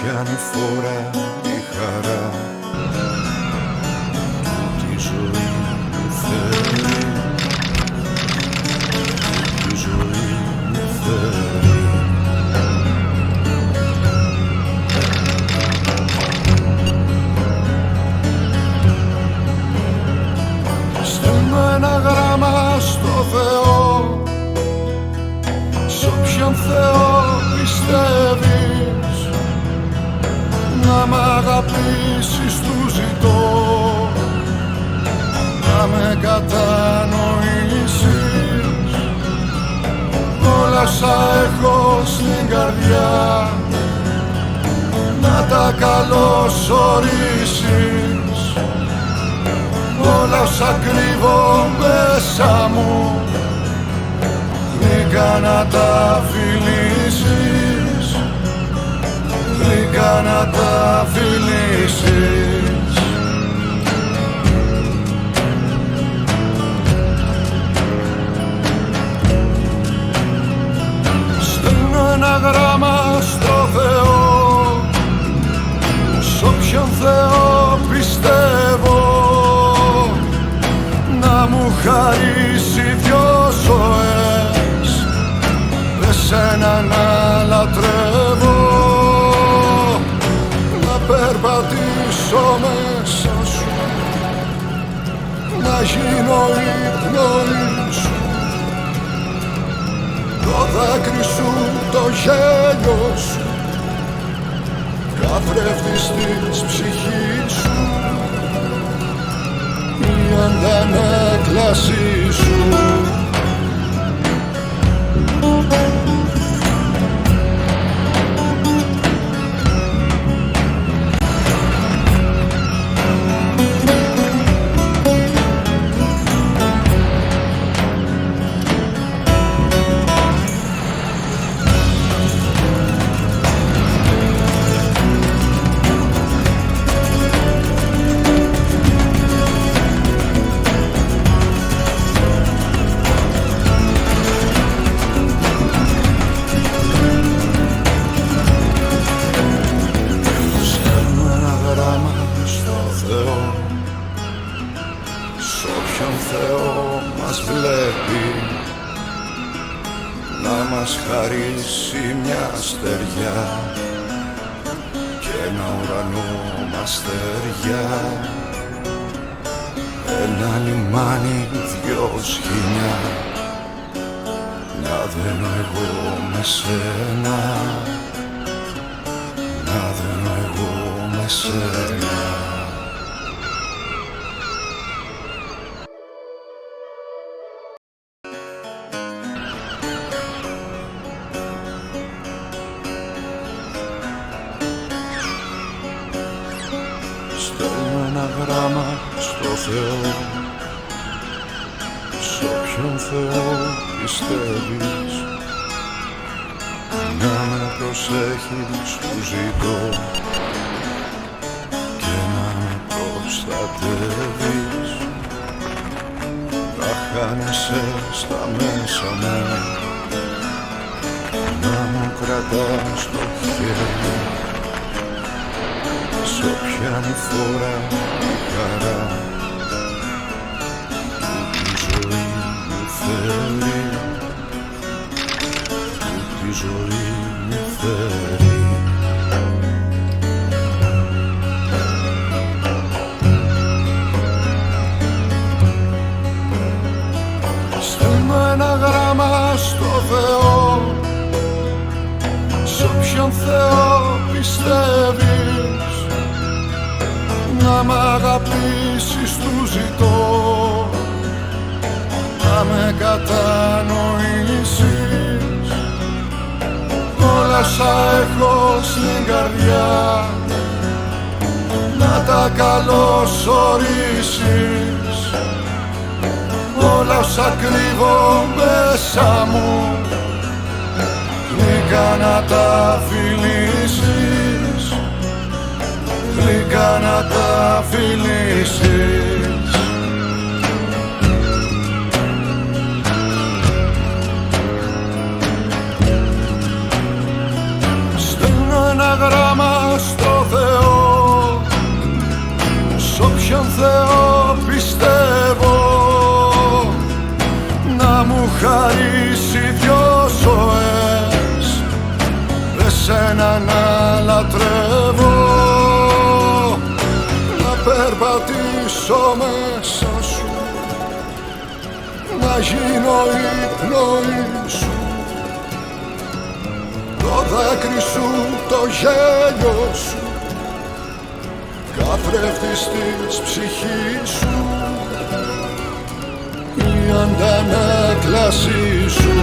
πιάνει φορά η χαρά τη ζωή μου θέλει, τη ζωή μου θέλει. Στέλνω ένα γράμμα στο Θεό, σ' όποιον Θεό πιστεύεις, να μ' αγαπήσεις του ζητώ, να με κατανοήσεις. Όλα όσα έχω στην καρδιά να τα καλωσορίσεις, όλα όσα κρύβω μέσα μου γλυκά να τα φιλήσεις, γλυκά να τα φιλήσεις. Στέλνω ένα γράμμα στο Θεό, σ' όποιον Θεό πιστεύω, να μου χαρίσει δυο ζωές, εσένα να λατρεύω, να περπατήσω μέσα σου, να γίνω η πνοή σου, το δάκρυ σου, το γέλιο σου, καθρέφτης της ψυχής σου, η αντανάκλασή σου. Χαρίσει μια στεριά και ένα ουρανό με αστέρια, ένα λιμάνι, δυο σκηνιά, να δένω εγώ με σένα, να δένω εγώ με σένα. Στέλνω ένα γράμμα στο Θεό, σ' όποιον Θεό πιστεύεις, να με προσέχεις που ζητώ και να με προστατεύεις. Να χάνεσαι στα μέσα μου, να μου κρατάς το χέρι, σ' όποιαν φορά η χαρά που τη ζωή μου θέλει, που τη ζωή μου θέλει. Στέλνω ένα γράμμα στο Θεό, σ' όποιον Θεό πιστεύεις, να μ' αγαπήσεις του ζητώ, να με κατανοήσεις. Όλα όσα έχω στην καρδιά να τα καλωσορίσεις, όλα όσα κρύβω μέσα μου γλυκά να τα φιλήσεις, γλυκά να τα φιλήσεις. Στέλνω ένα γράμμα να λατρεύω, να περπατήσω μέσα σου, να γίνω η πνοή σου, το δάκρυ σου, το γέλιο σου, καθρέφτης της ψυχής σου, η αντανάκλαση σου.